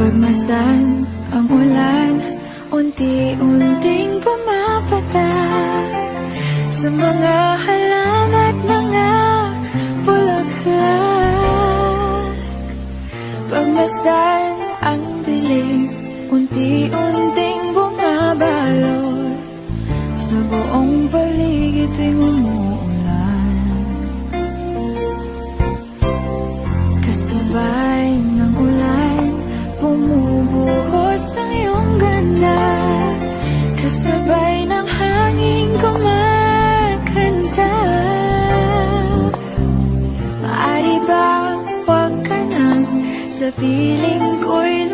Pagmasdan ang ulan, unti-unting pumapatak sa mga halaman at mga bulaklak. Pagmasdan ang dilim, unti-unting bumabalot sa buong paligid tuwing umuulan. Kasabay ng ulan, bumubuhos ang iyong ganda. Kasabay ng hangin kumakanta. Maaari ba wag ka nang sa piling ko'y